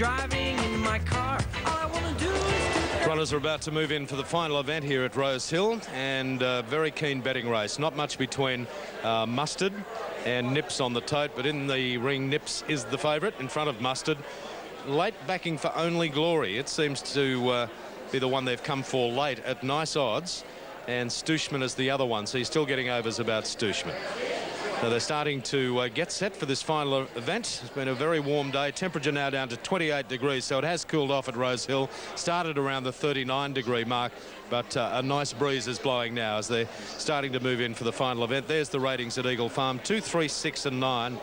driving in my car. All I want to do is... Runners are about to move in for the final event here at Rose Hill, and very keen betting race. Not much between Mustard and Nips on the tote, but in the ring, Nips is the favourite in front of Mustard. Late backing for Only Glory. It seems to be the one they've come for late at nice odds, and Stushman is the other one, so he's still getting overs about Stushman. Now they're starting to get set for this final event. It's been a very warm day. Temperature now down to 28 degrees, so it has cooled off at Rose Hill. Started around the 39-degree mark, but a nice breeze is blowing now as they're starting to move in for the final event. There's the ratings at Eagle Farm, 2, 3, 6 and 9.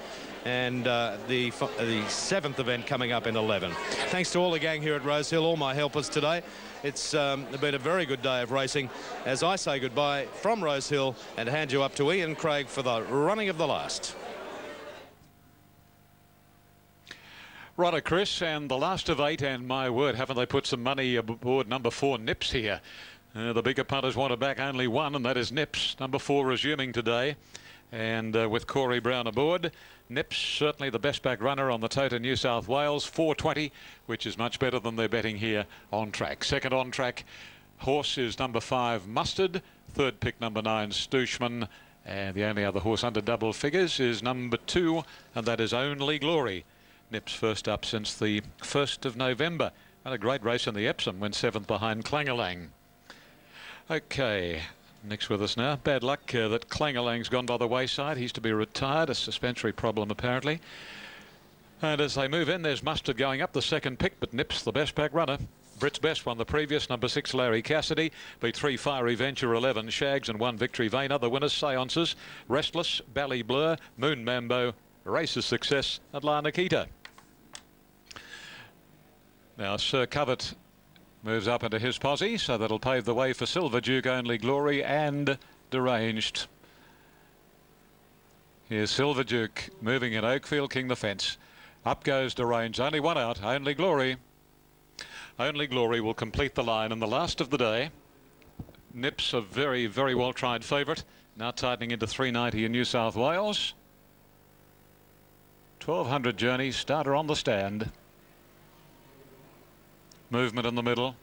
And the 7th event coming up in 11. Thanks to all the gang here at Rose Hill, all my helpers today. It's been a very good day of racing as I say goodbye from Rose Hill and hand you up to Ian Craig for the running of the last. Righto, Chris, and the last of 8, and my word, haven't they put some money aboard number 4 Nips here. The bigger punters want to back only one, and that is Nips. Number 4 resuming today, and with Corey Brown aboard. Nips certainly the best back runner on the tote in New South Wales, 420, which is much better than they're betting here on track. Second on track horse is number 5 Mustard, third pick number 9 Stushman, and the only other horse under double figures is number 2, and that is Only Glory. Nips first up since the 1st of November. Had a great race in the Epsom, went 7th behind Clangalang. Okay. Nick's with us now. Bad luck that Clangalang's gone by the wayside. He's to be retired, a suspensory problem apparently. And as they move in, there's Mustard going up the second pick, but Nips the best back runner. Brit's Best won the previous, number 6 Larry Cassidy, beat 3 Fiery Venture, 11 Shags and 1 Victory Vane. Other winners, Seances, Restless, Bally Blur, Moon Mambo, Race's Success and La Nikita. Now Sir Covert moves up into his posse, so that'll pave the way for Silver Duke, Only Glory and Deranged. Here's Silver Duke moving in Oakfield King the fence. Up goes Deranged, only one out, Only Glory. Only Glory will complete the line in the last of the day. Nips a very, very well tried favourite, now tightening into 390 in New South Wales. 1200 journey, starter on the stand. Movement in the middle.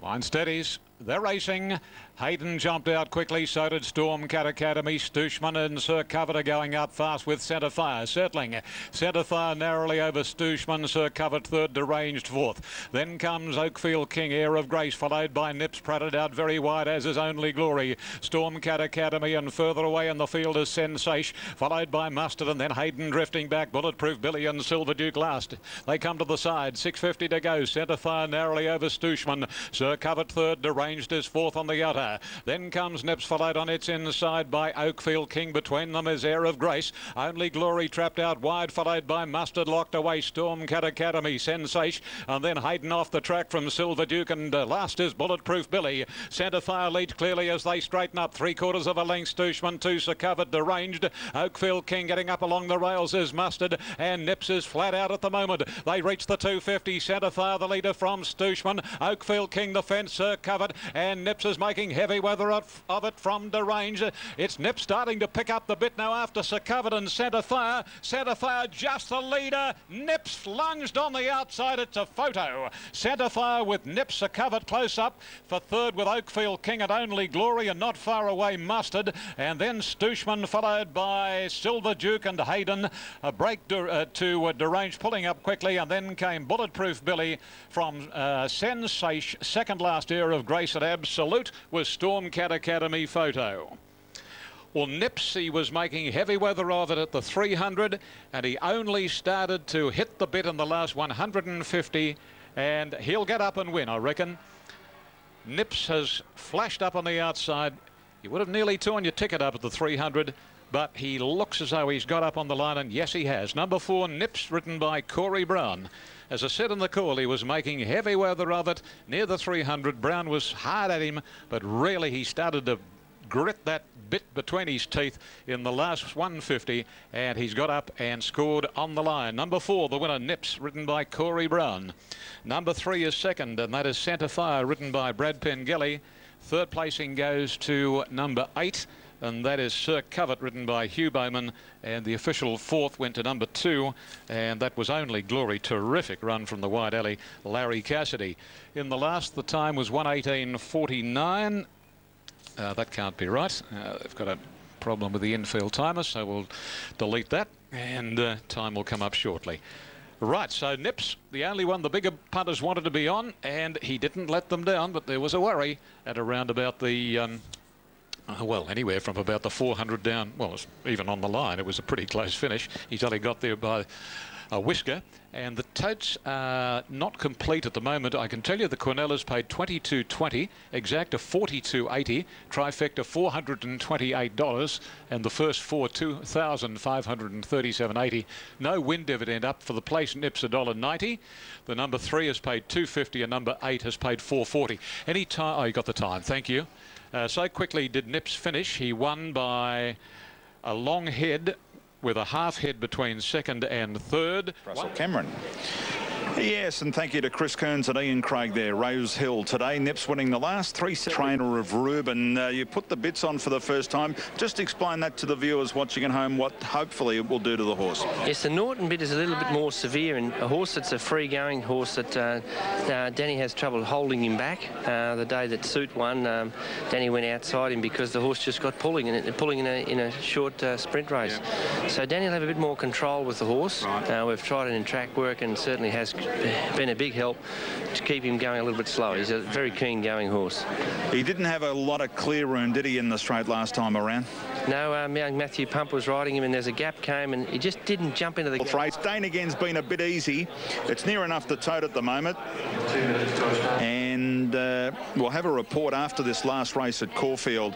Line steadies. They're racing. Hayden jumped out quickly, so did Storm Cat Academy. Stushman and Sir Covert are going out fast with Centre Fire settling. Centre Fire narrowly over Stushman, Sir Covert third, Deranged fourth. Then comes Oakfield King, Air of Grace, followed by Nips, pratted out very wide, as is Only Glory. Storm Cat Academy, and further away in the field is Sensation, followed by Mustard, and then Hayden drifting back. Bulletproof Billy and Silver Duke last. They come to the side, 6:50 to go. Centre Fire narrowly over Stushman. Sir Covert third, Deranged is fourth on the outer. Then comes Nips, followed on its inside by Oakfield King. Between them is Air of Grace. Only Glory trapped out wide, followed by Mustard, locked away. Storm Cat Academy, Sensation, and then Hayden off the track from Silver Duke, and last is Bulletproof Billy. Centre Fire leads clearly as they straighten up. 3/4 of a length. Stushman, 2 Sir Covert, Deranged. Oakfield King getting up along the rails is Mustard, and Nips is flat out at the moment. They reach the 250. Centre Fire the leader from Stushman. Oakfield King the fence, Sir Covert, and Nips is making heavy weather of it from Deranged. It's Nips starting to pick up the bit now after Sir Covert and Centre Fire. Centre Fire just the leader. Nips lunged on the outside. It's a photo. Centre Fire with Nips, Sir Covert close up for third with Oakfield King and Only Glory, and not far away Mustard, and then Stushman followed by Silver Duke and Hayden. A break to Deranged pulling up quickly, and then came Bulletproof Billy from Sensation. Second last, Air of Grace, at Absolute was Storm Cat Academy photo. Well, Nips, he was making heavy weather of it at the 300, and he only started to hit the bit in the last 150, and he'll get up and win, I reckon. Nips has flashed up on the outside. You would have nearly torn your ticket up at the 300, but he looks as though he's got up on the line, and yes, he has. Number 4, Nips, written by Corey Brown. As I said in the call, he was making heavy weather of it near the 300. Brown was hard at him, but really he started to grit that bit between his teeth in the last 150, and he's got up and scored on the line. Number 4, the winner, Nips, written by Corey Brown. Number 3 is second, and that is Centre Fire, written by Brad Pengelly. Third placing goes to number 8. and that is Sir Covert, ridden by Hugh Bowman, and the official fourth went to number 2, and that was Only Glory. Terrific run from the wide alley, Larry Cassidy. In the last, the time was 1:18.49. That can't be right. They've got a problem with the infield timer, so we'll delete that, and time will come up shortly. Right, so Nips, the only one the bigger punters wanted to be on, and he didn't let them down, but there was a worry at around about the well, anywhere from about the 400 down. Well, it was even on the line. It was a pretty close finish. He's only got there by a whisker, and the totes are not complete at the moment. I can tell you the Quinellas paid $22.20, Exacta $42.80, Trifecta $428, and the first four $2,537.80. No win dividend up for the place Nips $1.90. The number 3 has paid $2.50, and number 8 has paid $4.40. Any time? Oh, you got the time. Thank you. So quickly did Nips finish. He won by a long head, with a half head between second and third. Russell Cameron. Yes, and thank you to Chris Kearns and Ian Craig there. Rose Hill today. Nips winning the last 3 sets. Trainer of Ruben. You put the bits on for the first time. Just explain that to the viewers watching at home, what hopefully it will do to the horse. Yes, the Norton bit is a little bit more severe, and a horse that's a free-going horse that Danny has trouble holding him back. The day that Suit won, Danny went outside him because the horse just got pulling in a short sprint race. Yeah. So Danny will have a bit more control with the horse. Right. We've tried it in track work, and certainly has been a big help to keep him going a little bit slow. He's a very keen going horse. He didn't have a lot of clear room, did he, in the straight last time around? No, young Matthew Pump was riding him, and there's a gap came, and he just didn't jump into the gap. Race. Dane Again's been a bit easy. It's near enough to tote at the moment. And we'll have a report after this last race at Caulfield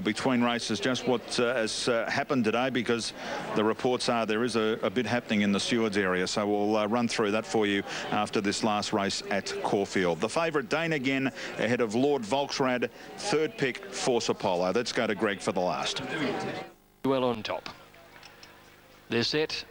between races, just what has happened today, because the reports are there is a bit happening in the stewards area. So we'll run through that for you after this last race at Caulfield. The favourite, Dane Again, ahead of Lord Volksrad. Third pick, Force Apollo. Let's go to Greg for the last. Well on top. They're set.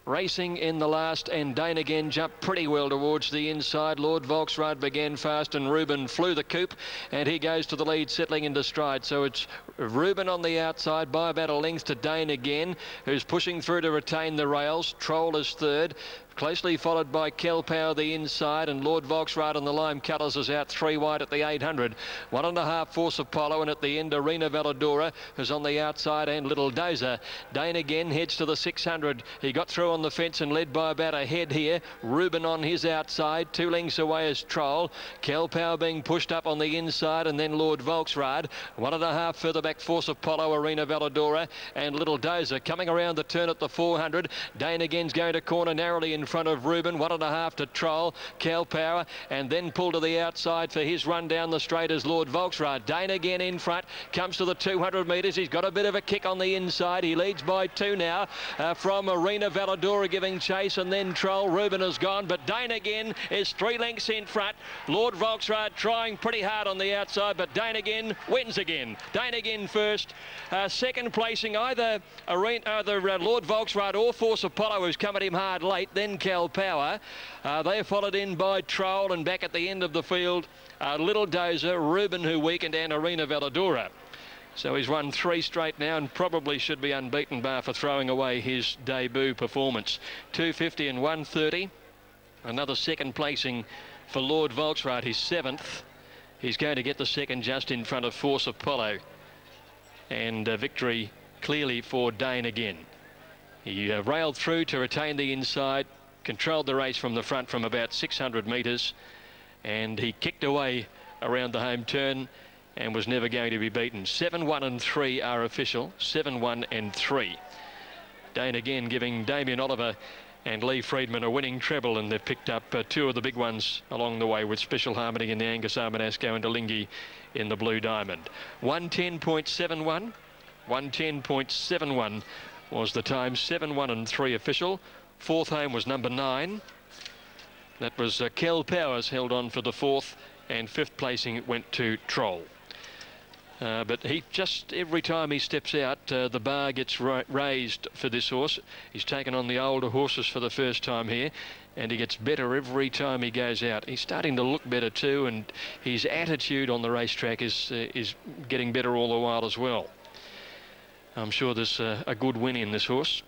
Racing in the last, and Dane Again jumped pretty well towards the inside. Lord Volksrad began fast, and Ruben flew the coop, and he goes to the lead, settling into stride. So it's Ruben on the outside by about a length to Dane Again, who's pushing through to retain the rails. Troll is third. Closely followed by Kel Power the inside, and Lord Volksrad on the Lime Colours is out 3 wide at the 800. 1.5 Force Apollo, and at the end Arena Valadora is on the outside, and Little Dozer. Dane Again heads to the 600. He got through on the fence and led by about a head here. Ruben on his outside, 2 lengths away is Troll. Kel Power being pushed up on the inside, and then Lord Volksrad. 1.5 further back Force Apollo, Arena Valadora, and Little Dozer coming around the turn at the 400. Dane Again's going to corner narrowly in front of Ruben. 1.5 to Troll, Cal Power, and then pull to the outside for his run down the straight as Lord Volksrad. Dane Again in front, comes to the 200 metres. He's got a bit of a kick on the inside. He leads by 2 now from Arena Valadora giving chase, and then Troll. Ruben has gone, but Dane Again is 3 lengths in front. Lord Volksrad trying pretty hard on the outside, but Dane Again wins again. Dane Again first. Second placing either Lord Volksrad or Force Apollo, who's come at him hard late, then Cal Power. They're followed in by Troll, and back at the end of the field, Little Dozer, Ruben, who weakened, and Arena Valadora. So he's won 3 straight now, and probably should be unbeaten bar for throwing away his debut performance. 250 and 130. Another second placing for Lord Volksrad, his 7th. He's going to get the second just in front of Force Apollo. And victory clearly for Dane Again. He railed through to retain the inside, controlled the race from the front from about 600 metres, and he kicked away around the home turn and was never going to be beaten. 7-1 and 3 are official. 7-1 and 3. Dane Again giving Damien Oliver and Lee Friedman a winning treble, and they've picked up 2 of the big ones along the way, with Special Harmony in the Angus Armanasco and Delingi in the Blue Diamond. 110.71. 110.71 was the time. 7-1 and 3 official. Fourth home was number 9. That was Kel Powers held on for the 4th, and 5th placing went to Troll. But he just, every time he steps out, the bar gets raised for this horse. He's taken on the older horses for the first time here, and he gets better every time he goes out. He's starting to look better too, and his attitude on the racetrack is getting better all the while as well. I'm sure there's a good win in this horse.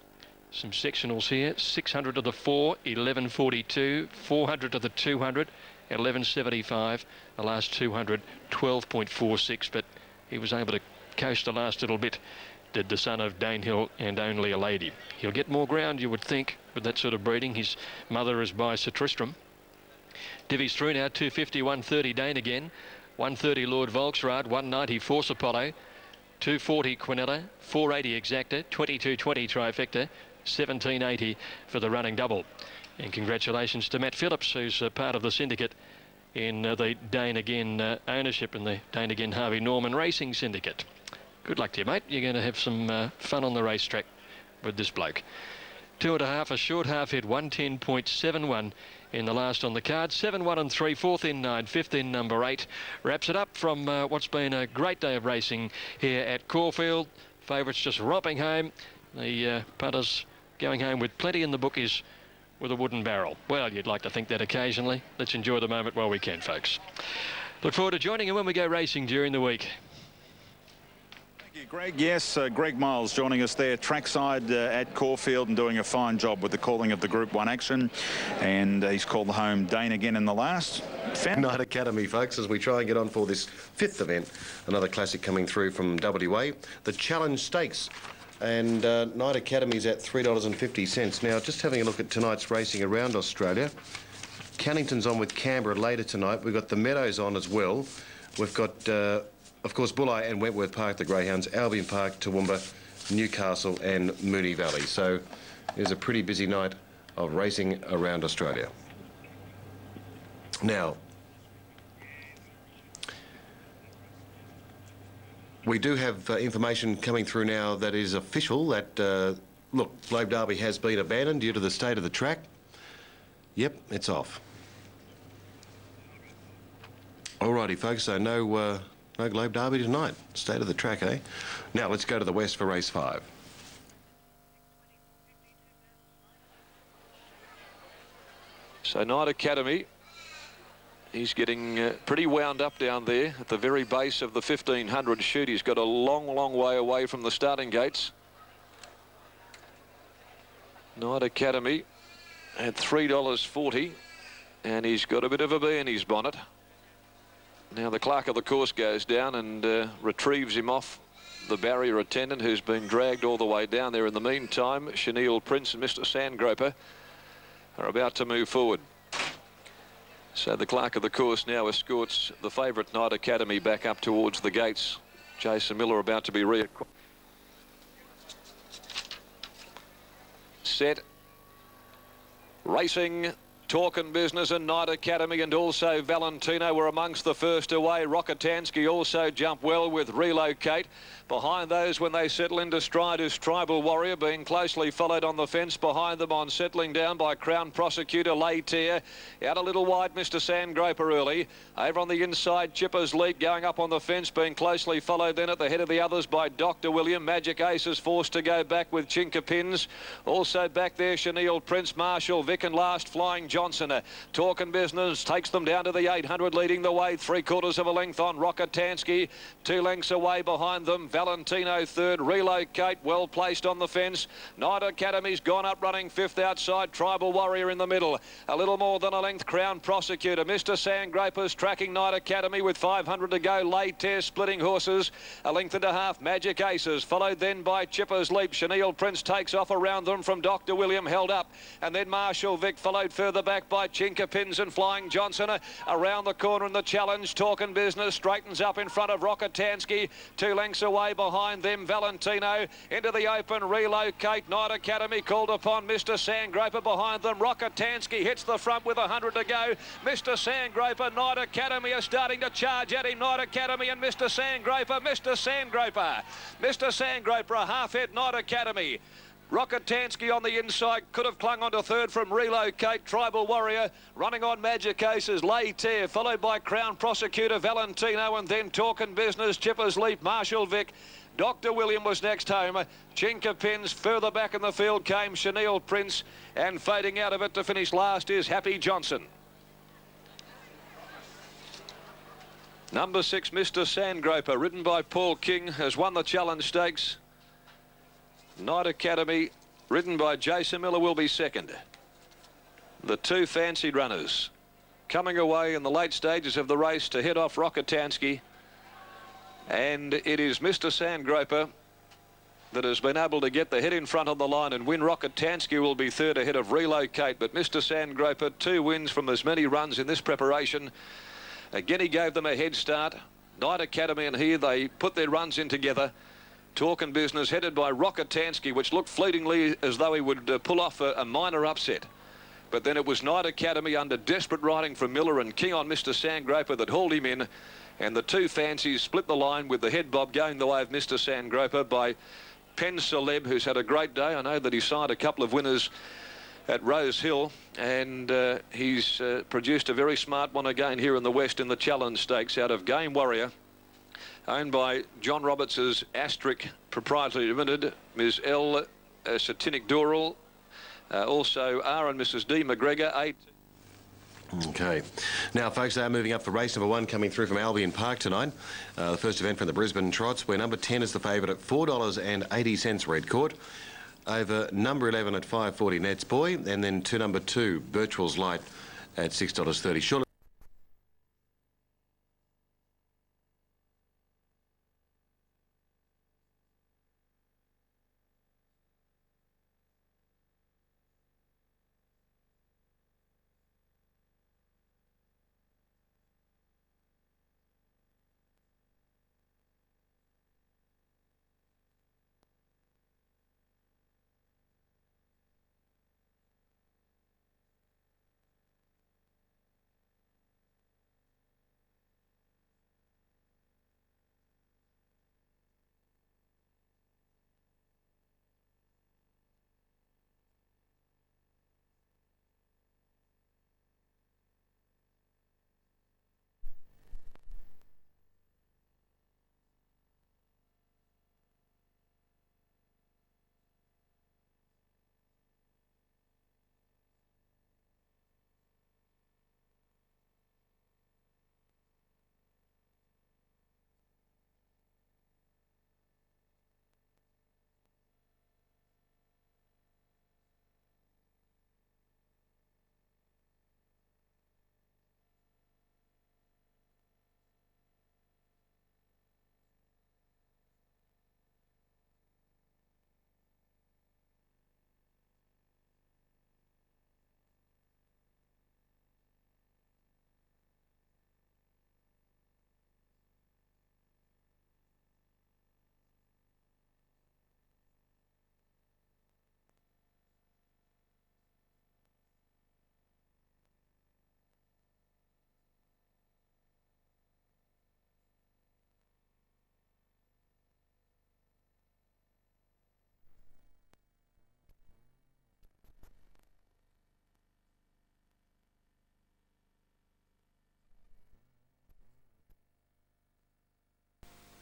Some sectionals here. 600 to the 4, 11.42. 400 to the 200, 11.75. The last 200, 12.46. But he was able to coast the last little bit, did the son of Danehill and Only a Lady. He'll get more ground, you would think, with that sort of breeding. His mother is by Sir Tristram. Divvies through now. 250, 130 Dane again. 130 Lord Volksrad, 190 Force Apollo, 240 Quinella, 480 Exacta, 2220 Trifecta, 1780 for the running double. And congratulations to Matt Phillips, who's part of the syndicate in the Dane Again ownership in the Dane Again Harvey Norman Racing Syndicate. Good luck to you, mate. You're going to have some fun on the racetrack with this bloke. 2.5, a short half hit, 110.71 in the last on the card. 7-1 and 3, fourth in 9, fifth in number 8. Wraps it up from what's been a great day of racing here at Caulfield. Favourites just romping home. The punters going home with plenty in the bookies with a wooden barrel. Well, you'd like to think that occasionally. Let's enjoy the moment while we can, folks. Look forward to joining you when we go racing during the week. Greg, yes, Greg Miles joining us there trackside at Caulfield and doing a fine job with the calling of the Group 1 action, and he's called home Dane Again in the last. Night Academy, folks, as we try and get on for this 5th event. Another classic coming through from WA, the Challenge Stakes, and Night Academy's at $3.50. Now, just having a look at tonight's racing around Australia. Cannington's on with Canberra later tonight. We've got the Meadows on as well. We've got of course, Bulli and Wentworth Park, the Greyhounds, Albion Park, Toowoomba, Newcastle and Moonee Valley. So there's a pretty busy night of racing around Australia. Now, we do have information coming through now that is official that, look, Globe Derby has been abandoned due to the state of the track. Yep, it's off. Alrighty, folks, so no Globe Derby tonight. State of the track, eh? Now let's go to the west for race 5. So Night Academy, he's getting pretty wound up down there at the very base of the 1500 chute. He's got a long way away from the starting gates. Night Academy at $3.40, and he's got a bit of a bee in his bonnet. Now the clerk of the course goes down and retrieves him off the barrier attendant, who's been dragged all the way down there. In the meantime, Chenille Prince and Mr. Sandgroper are about to move forward. So the clerk of the course now escorts the favourite Night Academy back up towards the gates. Jason Miller about to be set. Racing. Talkin' Business and Night Academy and also Valentino were amongst the first away. Rokitansky also jumped well with Relocate. Behind those, when they settle into stride, is Tribal Warrior, being closely followed on the fence. Behind them on settling down by Crown Prosecutor Laytier. Out a little wide, Mr. Sandgroper early. Over on the inside, Chipper's Leap going up on the fence, being closely followed then at the head of the others by Dr. William. Magic Ace is forced to go back with Chinka Pins. Also back there, Chenille Prince, Marshall Vic, and last Flying Johnson. Talkin' Business takes them down to the 800, leading the way 3/4 of a length on Rokitansky. 2 lengths away behind them, Valentino third. Relocate well placed on the fence. Night Academy's gone up running 5th outside. Tribal Warrior in the middle. A little more than a length, Crown Prosecutor. Mr. Sandgroper's tracking Night Academy with 500 to go. Laytier splitting horses. 1.5 lengths, Magic Aces, followed then by Chipper's Leap. Chenille Prince takes off around them from Dr. William, held up. And then Marshall Vic followed further back by Chinka Pins and Flying Johnson. Around the corner in the Challenge, Talkin' Business straightens up in front of Rokitansky. 2 lengths away behind them, Valentino. Into the open, Relocate. Night Academy called upon. Mr. Sandgroper behind them. Rokitansky hits the front with 100 to go. Mr. Sandgroper, Night Academy are starting to charge at him. Night Academy and Mr. Sandgroper. Mr. Sandgroper. Mr. Sandgroper, a half head, Night Academy. Rokitansky on the inside, could have clung onto third from Relocate. Tribal Warrior running on Magic Aces. Laytier, followed by Crown Prosecutor Valentino, and then Talkin' Business, Chipper's Leap, Marshall Vic. Dr. William was next home. Chinka Pins. Further back in the field came Chenille Prince, and fading out of it to finish last is Happy Johnson. Number 6, Mr. Sandgroper, ridden by Paul King, has won the Challenge Stakes. Night Academy, ridden by Jason Miller, will be second. The two fancied runners coming away in the late stages of the race to head off Rockatansky. And it is Mr. Sandgroper that has been able to get the head in front on the line and win. Rockatansky will be third ahead of Relocate, but Mr. Sandgroper, 2 wins from as many runs in this preparation. Again, he gave them a head start. Night Academy and here they put their runs in together. Talking Business headed by Rockatansky, which looked fleetingly as though he would pull off a minor upset. But then it was Night Academy under desperate riding from Miller and King on Mr. Sandgroper that hauled him in. And the two fancies split the line with the head bob going the way of Mr. Sandgroper by Pen Celeb, who's had a great day. I know that he signed a couple of winners at Rose Hill, and he's produced a very smart one again here in the West in the Challenge Stakes out of Game Warrior, owned by John Roberts' Astric Proprietary Limited, Ms. L. Satinic Doral, also R and Mrs. D. McGregor, 8. Okay. Now, folks, they are moving up for race number 1 coming through from Albion Park tonight. The first event from the Brisbane Trots, where number 10 is the favourite at $4.80 Red Court. Over number 11 at $5.40 Nets Boy, and then to number 2, Birchwell's Light at $6.30. Surely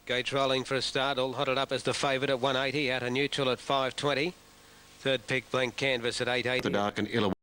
Gates rolling for a start, all hotted up as the favourite at 180, out of neutral at 520. Third pick, Blank Canvas at 880. the dark and Illa